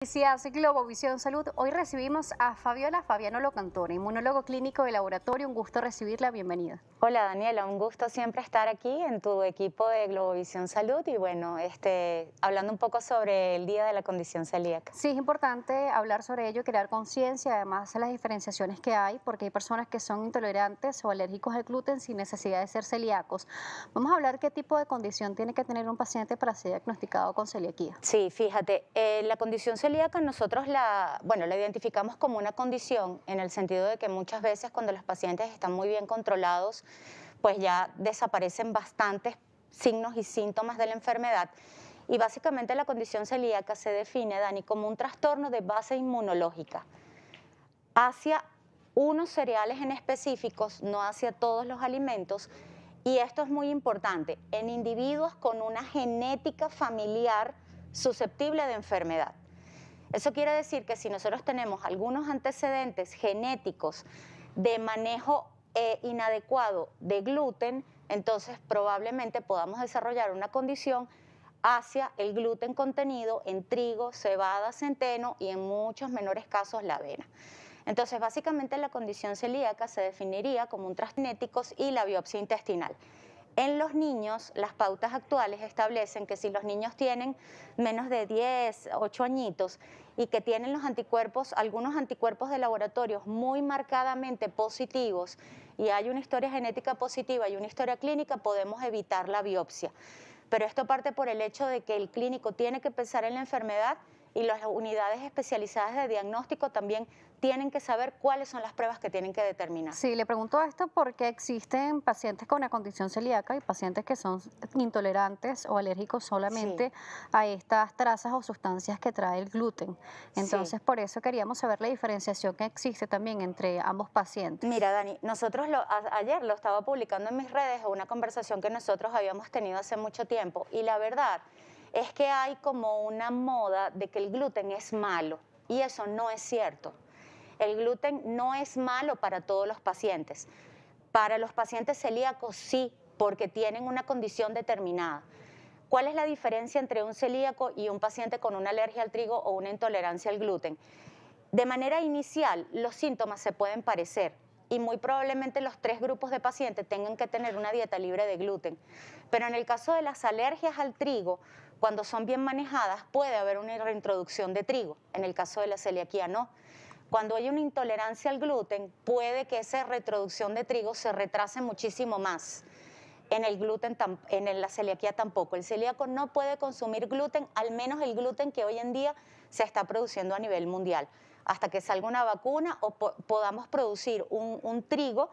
Si hace Globovisión Salud, hoy recibimos a Fabiola Fabiano Locantone, inmunólogo clínico de laboratorio. Un gusto recibirla, bienvenida. Hola Daniela, un gusto siempre estar aquí en tu equipo de Globovisión Salud y bueno, hablando un poco sobre el Día de la Condición Celíaca. Sí, es importante hablar sobre ello, crear conciencia, además de las diferenciaciones que hay, porque hay personas que son intolerantes o alérgicos al gluten sin necesidad de ser celíacos. Vamos a hablar qué tipo de condición tiene que tener un paciente para ser diagnosticado con celiaquía. Sí, fíjate, la condición celíaca nosotros la identificamos como una condición en el sentido de que muchas veces cuando los pacientes están muy bien controlados, pues ya desaparecen bastantes signos y síntomas de la enfermedad. Y básicamente la condición celíaca se define, Dani, como un trastorno de base inmunológica hacia unos cereales en específicos, no hacia todos los alimentos. Y esto es muy importante, en individuos con una genética familiar susceptible de enfermedad. Eso quiere decir que si nosotros tenemos algunos antecedentes genéticos de manejo inadecuado de gluten, entonces probablemente podamos desarrollar una condición hacia el gluten contenido en trigo, cebada, centeno y en muchos menores casos la avena. Entonces, básicamente la condición celíaca se definiría como un trastorno genético y la biopsia intestinal. En los niños, las pautas actuales establecen que si los niños tienen menos de 10, 8 añitos y que tienen los anticuerpos, algunos anticuerpos de laboratorios muy marcadamente positivos y hay una historia genética positiva y una historia clínica, podemos evitar la biopsia. Pero esto parte por el hecho de que el clínico tiene que pensar en la enfermedad y las unidades especializadas de diagnóstico también tienen que saber cuáles son las pruebas que tienen que determinar. Sí, le pregunto esto porque existen pacientes con una condición celíaca y pacientes que son intolerantes o alérgicos Sí, solamente a estas trazas o sustancias que trae el gluten. sí. Entonces, por eso queríamos saber la diferenciación que existe también entre ambos pacientes. Mira, Dani, nosotros ayer lo estaba publicando en mis redes, una conversación que nosotros habíamos tenido hace mucho tiempo, y la verdad es que hay como una moda de que el gluten es malo, y eso no es cierto. El gluten no es malo para todos los pacientes. Para los pacientes celíacos sí, porque tienen una condición determinada. ¿Cuál es la diferencia entre un celíaco y un paciente con una alergia al trigo o una intolerancia al gluten? De manera inicial, los síntomas se pueden parecer y muy probablemente los tres grupos de pacientes tengan que tener una dieta libre de gluten. Pero en el caso de las alergias al trigo, cuando son bien manejadas, puede haber una reintroducción de trigo. En el caso de la celiaquía, no. Cuando hay una intolerancia al gluten, puede que esa reintroducción de trigo se retrase muchísimo más. En el gluten, la celiaquía tampoco. El celíaco no puede consumir gluten, al menos el gluten que hoy en día se está produciendo a nivel mundial, hasta que salga una vacuna o podamos producir un trigo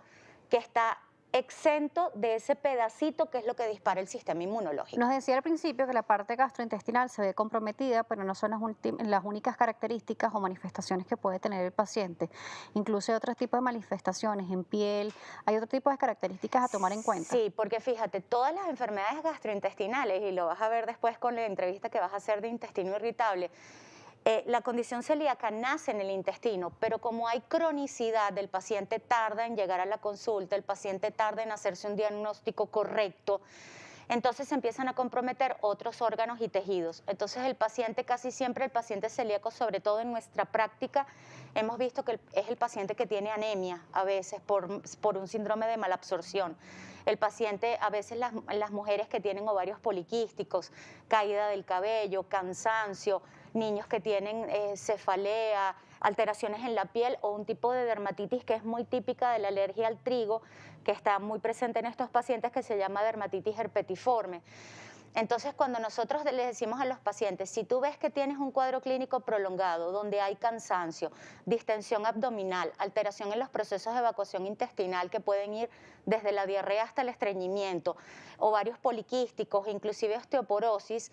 que está exento de ese pedacito que es lo que dispara el sistema inmunológico. Nos decía al principio que la parte gastrointestinal se ve comprometida, pero no son las únicas características o manifestaciones que puede tener el paciente. Incluso hay otros tipos de manifestaciones en piel, hay otro tipo de características a tomar en cuenta. Sí, porque fíjate, todas las enfermedades gastrointestinales, y lo vas a ver después con la entrevista que vas a hacer de intestino irritable, la condición celíaca nace en el intestino, pero como hay cronicidad, el paciente tarda en llegar a la consulta, el paciente tarda en hacerse un diagnóstico correcto, entonces se empiezan a comprometer otros órganos y tejidos. Entonces el paciente, casi siempre el paciente celíaco, sobre todo en nuestra práctica, hemos visto que es el paciente que tiene anemia a veces por un síndrome de malabsorción. El paciente, a veces las mujeres que tienen ovarios poliquísticos, caída del cabello, cansancio, niños que tienen cefalea, alteraciones en la piel o un tipo de dermatitis que es muy típica de la alergia al trigo, que está muy presente en estos pacientes, que se llama dermatitis herpetiforme. Entonces, cuando nosotros les decimos a los pacientes, si tú ves que tienes un cuadro clínico prolongado, donde hay cansancio, distensión abdominal, alteración en los procesos de evacuación intestinal que pueden ir desde la diarrea hasta el estreñimiento, ovarios poliquísticos, inclusive osteoporosis,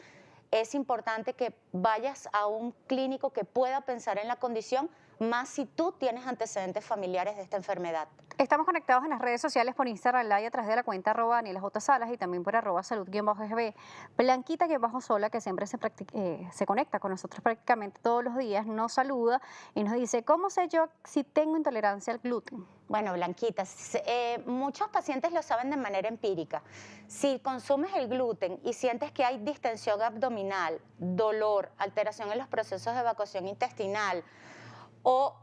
es importante que vayas a un clínico que pueda pensar en la condición, más si tú tienes antecedentes familiares de esta enfermedad. Estamos conectados en las redes sociales por Instagram Live a través de la cuenta Daniela J. Salas y también por @salud_gb. Blanquita-sola, que siempre se conecta con nosotros prácticamente todos los días, nos saluda y nos dice, ¿cómo sé yo si tengo intolerancia al gluten? Bueno, Blanquita, muchos pacientes lo saben de manera empírica. Si consumes el gluten y sientes que hay distensión abdominal, dolor, alteración en los procesos de evacuación intestinal o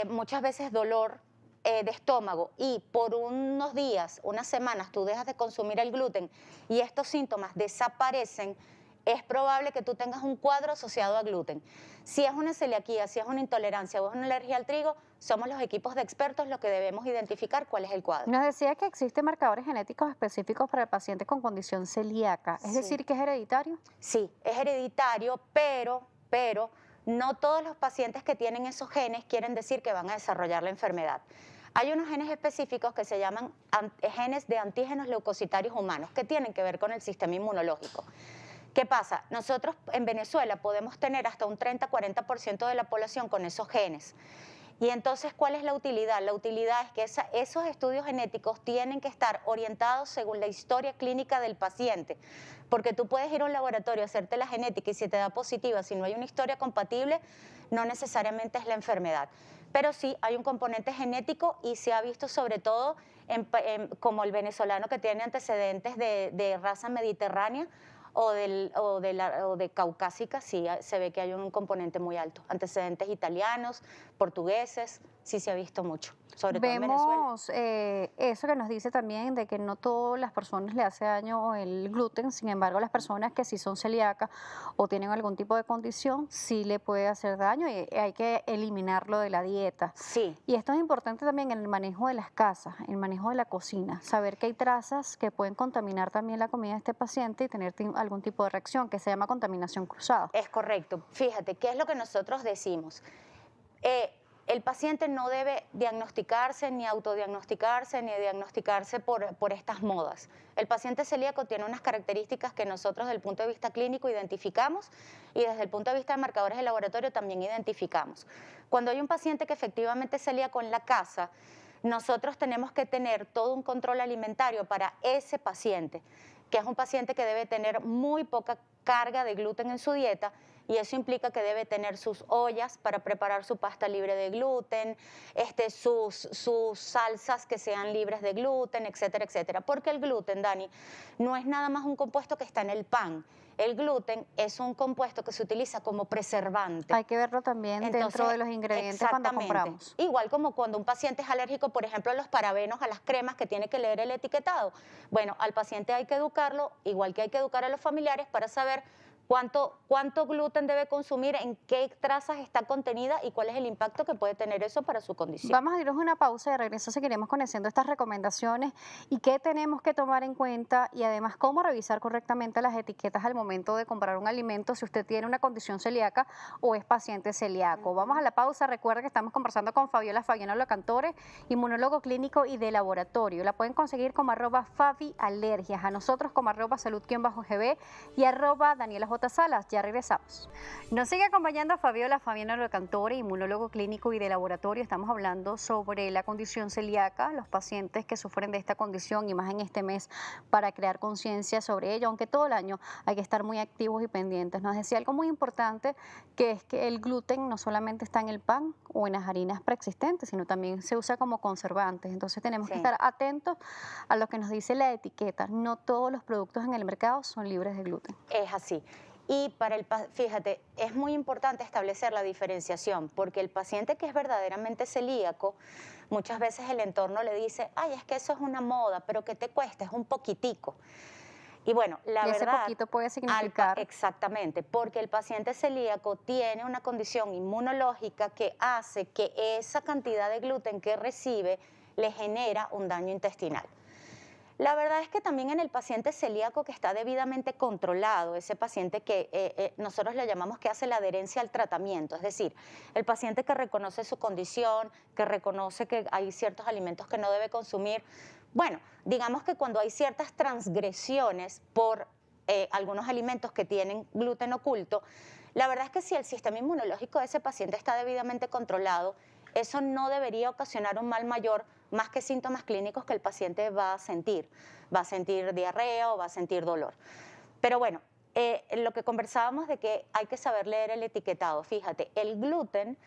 muchas veces dolor de estómago y por unos días, unas semanas, tú dejas de consumir el gluten y estos síntomas desaparecen, es probable que tú tengas un cuadro asociado a gluten. Si es una celiaquía, si es una intolerancia o es una alergia al trigo, somos los equipos de expertos los que debemos identificar cuál es el cuadro. Nos decía que existen marcadores genéticos específicos para el paciente con condición celíaca, es Sí. decir, que es hereditario. Sí, es hereditario, pero no todos los pacientes que tienen esos genes quieren decir que van a desarrollar la enfermedad. Hay unos genes específicos que se llaman genes de antígenos leucocitarios humanos, que tienen que ver con el sistema inmunológico. ¿Qué pasa? Nosotros en Venezuela podemos tener hasta un 30-40% de la población con esos genes. Y entonces, ¿cuál es la utilidad? La utilidad es que esos estudios genéticos tienen que estar orientados según la historia clínica del paciente, porque tú puedes ir a un laboratorio a hacerte la genética y si te da positiva, si no hay una historia compatible, no necesariamente es la enfermedad. Pero sí hay un componente genético y se ha visto sobre todo como el venezolano que tiene antecedentes de raza mediterránea o de caucásica, sí se ve que hay un componente muy alto. Antecedentes italianos, portugueses, sí se ha visto mucho, sobre todo en Venezuela. Vemos eso que nos dice también de que no todas las personas le hace daño el gluten, sin embargo las personas que sí son celíacas o tienen algún tipo de condición, sí le puede hacer daño y hay que eliminarlo de la dieta. Sí, Y esto es importante también en el manejo de las casas, el manejo de la cocina, saber que hay trazas que pueden contaminar también la comida de este paciente y tener algún tipo de reacción que se llama contaminación cruzada. es correcto. Fíjate, ¿qué es lo que nosotros decimos? El paciente no debe diagnosticarse, ni autodiagnosticarse, ni diagnosticarse por estas modas. El paciente celíaco tiene unas características que nosotros desde el punto de vista clínico identificamos y desde el punto de vista de marcadores de laboratorio también identificamos. Cuando hay un paciente que efectivamente es celíaco en la casa, nosotros tenemos que tener todo un control alimentario para ese paciente, que es un paciente que debe tener muy poca carga de gluten en su dieta y eso implica que debe tener sus ollas para preparar su pasta libre de gluten, sus salsas que sean libres de gluten, etcétera, etcétera. Porque el gluten, Dani, no es nada más un compuesto que está en el pan. El gluten es un compuesto que se utiliza como preservante. Hay que verlo también dentro de los ingredientes cuando compramos. Igual como cuando un paciente es alérgico, por ejemplo, a los parabenos, a las cremas, que tiene que leer el etiquetado. Bueno, al paciente hay que educarlo, igual que hay que educar a los familiares para saber cuánto gluten debe consumir, en qué trazas está contenida y cuál es el impacto que puede tener eso para su condición. Vamos a irnos a una pausa y de regreso seguiremos conociendo estas recomendaciones y qué tenemos que tomar en cuenta y además cómo revisar correctamente las etiquetas al momento de comprar un alimento si usted tiene una condición celíaca o es paciente celíaco. Vamos a la pausa. Recuerda que estamos conversando con Fabiola Locantore, inmunólogo clínico y de laboratorio. La pueden conseguir como @FabiAlergias, a nosotros como @salud_gb y @Daniela J. Salas. Ya regresamos. Nos sigue acompañando Fabiola Locantore, inmunólogo clínico y de laboratorio. Estamos hablando sobre la condición celíaca, los pacientes que sufren de esta condición y más en este mes para crear conciencia sobre ello, aunque todo el año hay que estar muy activos y pendientes. Nos decía algo muy importante, que es que el gluten no solamente está en el pan o en las harinas preexistentes, sino también se usa como conservantes. Entonces tenemos que estar atentos a lo que nos dice la etiqueta. No todos los productos en el mercado son libres de gluten. Es así. Y fíjate, es muy importante establecer la diferenciación, porque el paciente que es verdaderamente celíaco, muchas veces el entorno le dice, ay, es que eso es una moda, pero ¿qué te cuesta? Es un poquitico. Y bueno, la ese verdad, poquito puede significar exactamente, porque el paciente celíaco tiene una condición inmunológica que hace que esa cantidad de gluten que recibe le genera un daño intestinal. La verdad es que también en el paciente celíaco que está debidamente controlado, ese paciente que nosotros le llamamos que hace la adherencia al tratamiento, es decir, el paciente que reconoce su condición, que reconoce que hay ciertos alimentos que no debe consumir. Bueno, digamos que cuando hay ciertas transgresiones por algunos alimentos que tienen gluten oculto, la verdad es que si el sistema inmunológico de ese paciente está debidamente controlado, eso no debería ocasionar un mal mayor más que síntomas clínicos que el paciente va a sentir. Va a sentir diarrea o va a sentir dolor. Pero bueno, lo que conversábamos de que hay que saber leer el etiquetado. Fíjate, el gluten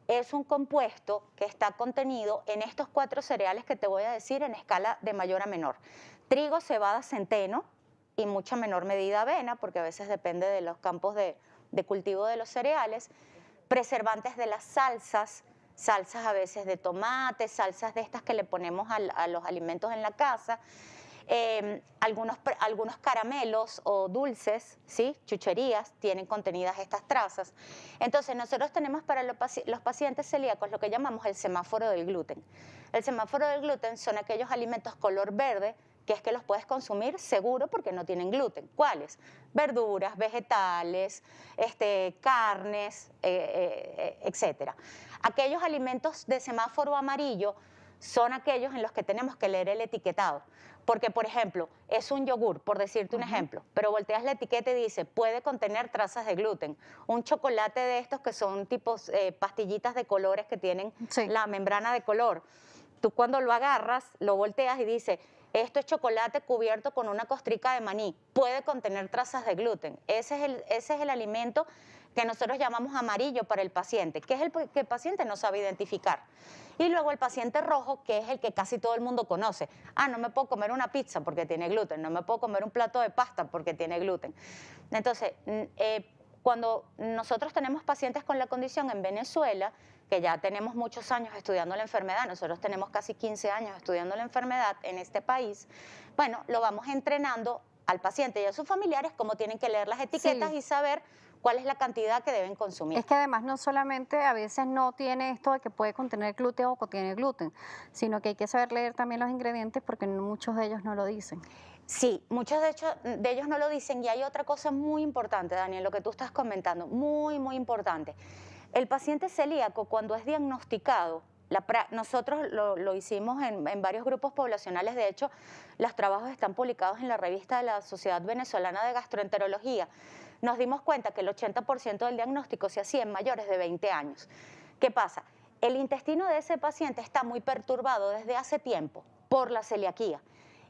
es un compuesto que está contenido en estos 4 cereales que te voy a decir en escala de mayor a menor. Trigo, cebada, centeno y mucha menor medida avena, porque a veces depende de los campos de cultivo de los cereales. Preservantes de las salsas a veces de tomate, salsas de estas que le ponemos a los alimentos en la casa. Algunos caramelos o dulces, ¿sí? Chucherías, tienen contenidas estas trazas. Entonces, nosotros tenemos para los pacientes celíacos lo que llamamos el semáforo del gluten. El semáforo del gluten son aquellos alimentos color verde, que es que los puedes consumir seguro porque no tienen gluten. ¿Cuáles? Verduras, vegetales, carnes, etc. Aquellos alimentos de semáforo amarillo son aquellos en los que tenemos que leer el etiquetado. Porque, por ejemplo, es un yogur, por decirte un ejemplo, pero volteas la etiqueta y dice, puede contener trazas de gluten. Un chocolate de estos que son tipos pastillitas de colores que tienen la membrana de color. Tú cuando lo agarras, lo volteas y dice, esto es chocolate cubierto con una costrica de maní, puede contener trazas de gluten. Ese es el alimento que nosotros llamamos amarillo para el paciente, que es el que el paciente no sabe identificar. Y luego el paciente rojo, que es el que casi todo el mundo conoce. Ah, no me puedo comer una pizza porque tiene gluten, no me puedo comer un plato de pasta porque tiene gluten. Entonces, cuando nosotros tenemos pacientes con la condición en Venezuela, que ya tenemos muchos años estudiando la enfermedad, nosotros tenemos casi 15 años estudiando la enfermedad en este país, bueno, lo vamos entrenando al paciente y a sus familiares cómo tienen que leer las etiquetas y saber cuál es la cantidad que deben consumir. Es que además no solamente a veces no tiene esto de que puede contener gluten o contiene gluten, sino que hay que saber leer también los ingredientes porque muchos de ellos no lo dicen. Sí, muchos de ellos no lo dicen y hay otra cosa muy importante, Daniel, lo que tú estás comentando, muy, muy importante. El paciente celíaco cuando es diagnosticado, nosotros lo hicimos en varios grupos poblacionales, de hecho los trabajos están publicados en la revista de la Sociedad Venezolana de Gastroenterología, nos dimos cuenta que el 80% del diagnóstico se hacía en mayores de 20 años. ¿Qué pasa? El intestino de ese paciente está muy perturbado desde hace tiempo por la celiaquía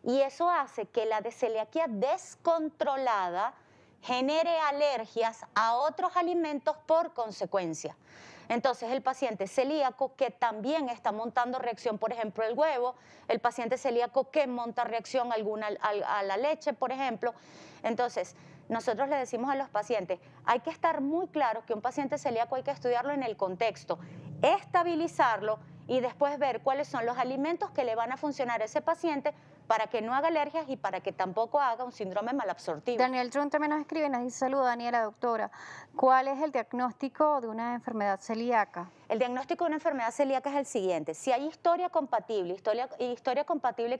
y eso hace que la celiaquía descontrolada genere alergias a otros alimentos por consecuencia. Entonces, el paciente celíaco que también está montando reacción, por ejemplo, el huevo, el paciente celíaco que monta reacción alguna a la leche, por ejemplo. Entonces, nosotros le decimos a los pacientes, hay que estar muy claro que un paciente celíaco hay que estudiarlo en el contexto, estabilizarlo y después ver cuáles son los alimentos que le van a funcionar a ese paciente para que no haga alergias y para que tampoco haga un síndrome malabsortivo. Daniel Trun también nos escribe, nos dice, saluda Daniela, doctora, ¿cuál es el diagnóstico de una enfermedad celíaca? El diagnóstico de una enfermedad celíaca es el siguiente, si hay historia compatible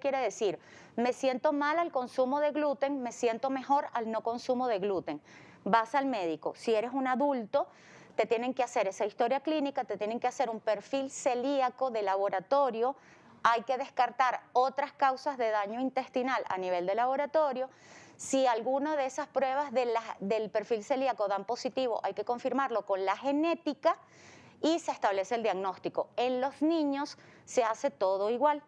quiere decir, me siento mal al consumo de gluten, me siento mejor al no consumo de gluten. Vas al médico, si eres un adulto, te tienen que hacer esa historia clínica, te tienen que hacer un perfil celíaco de laboratorio, hay que descartar otras causas de daño intestinal a nivel de laboratorio. Si alguna de esas pruebas del perfil celíaco dan positivo, hay que confirmarlo con la genética y se establece el diagnóstico. En los niños se hace todo igual,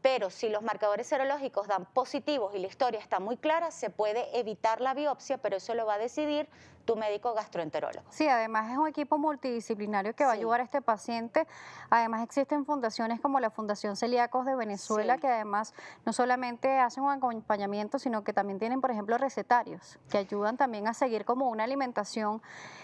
pero si los marcadores serológicos dan positivos y la historia está muy clara, se puede evitar la biopsia, pero eso lo va a decidir tu médico gastroenterólogo. Sí, además es un equipo multidisciplinario que va a ayudar a este paciente. Además existen fundaciones como la Fundación Celíacos de Venezuela, que además no solamente hacen un acompañamiento, sino que también tienen, por ejemplo, recetarios, que ayudan también a seguir como una alimentación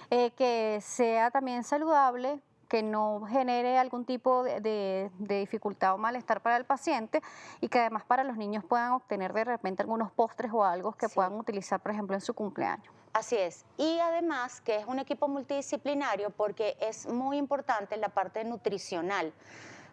que sea también saludable, que no genere algún tipo de dificultad o malestar para el paciente y que además para los niños puedan obtener de repente algunos postres o algo que puedan utilizar, por ejemplo, en su cumpleaños. Así es. Y además que es un equipo multidisciplinario porque es muy importante la parte nutricional,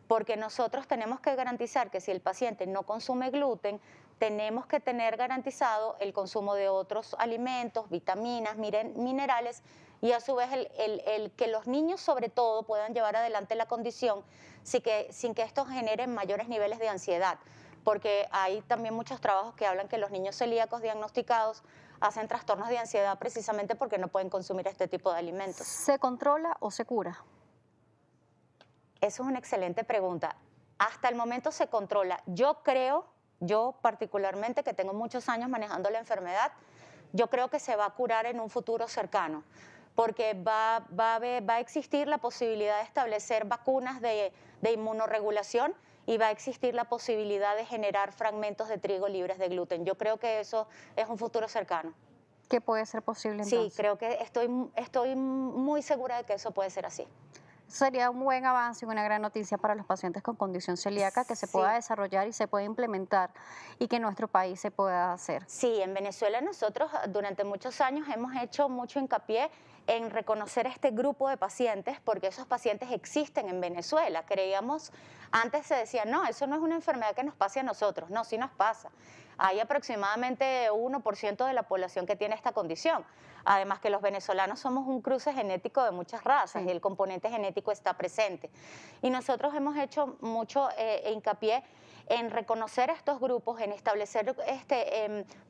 porque nosotros tenemos que garantizar que si el paciente no consume gluten, tenemos que tener garantizado el consumo de otros alimentos, vitaminas, minerales y a su vez el que los niños sobre todo puedan llevar adelante la condición sin que esto genere mayores niveles de ansiedad, porque hay también muchos trabajos que hablan que los niños celíacos diagnosticados hacen trastornos de ansiedad precisamente porque no pueden consumir este tipo de alimentos. ¿Se controla o se cura? Eso es una excelente pregunta. hasta el momento se controla. Yo particularmente, que tengo muchos años manejando la enfermedad, yo creo que se va a curar en un futuro cercano, porque va a existir la posibilidad de establecer vacunas de inmunorregulación y va a existir la posibilidad de generar fragmentos de trigo libres de gluten. Yo creo que eso es un futuro cercano. ¿Qué puede ser posible Sí, entonces? creo que estoy muy segura de que eso puede ser así. Sería un buen avance y una gran noticia para los pacientes con condición celíaca que se pueda Sí. desarrollar y se pueda implementar y que en nuestro país se pueda hacer. Sí, en Venezuela nosotros durante muchos años hemos hecho mucho hincapié en reconocer este grupo de pacientes porque esos pacientes existen en Venezuela. Creíamos, antes se decía, no, eso no es una enfermedad que nos pase a nosotros. No, sí nos pasa. Hay aproximadamente 1% de la población que tiene esta condición. Además que los venezolanos somos un cruce genético de muchas razas y Sí. el componente genético está presente. Y nosotros hemos hecho mucho hincapié en reconocer a estos grupos, en establecer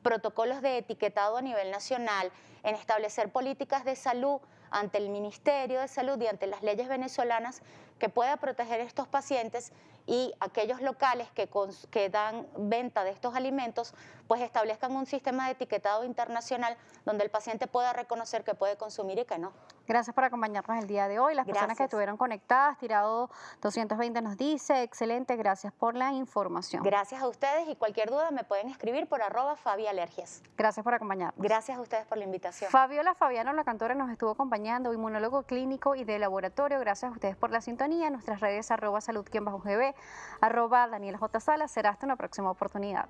protocolos de etiquetado a nivel nacional, en establecer políticas de salud ante el Ministerio de Salud y ante las leyes venezolanas que pueda proteger a estos pacientes y aquellos locales que dan venta de estos alimentos, pues establezcan un sistema de etiquetado internacional donde el paciente pueda reconocer que puede consumir y que no. Gracias por acompañarnos el día de hoy. Las personas que Gracias. estuvieron conectadas, Tirado 220 nos dice, excelente, gracias por la información. Gracias a ustedes y cualquier duda me pueden escribir por @fabialergias. Gracias por acompañarnos. Gracias a ustedes por la invitación. Fabiola Fabiano, la cantora, nos estuvo acompañando, inmunólogo clínico y de laboratorio. Gracias a ustedes por la sintonía. Nuestras redes @salud_gb, @Daniela J. Salas. Será hasta una próxima oportunidad.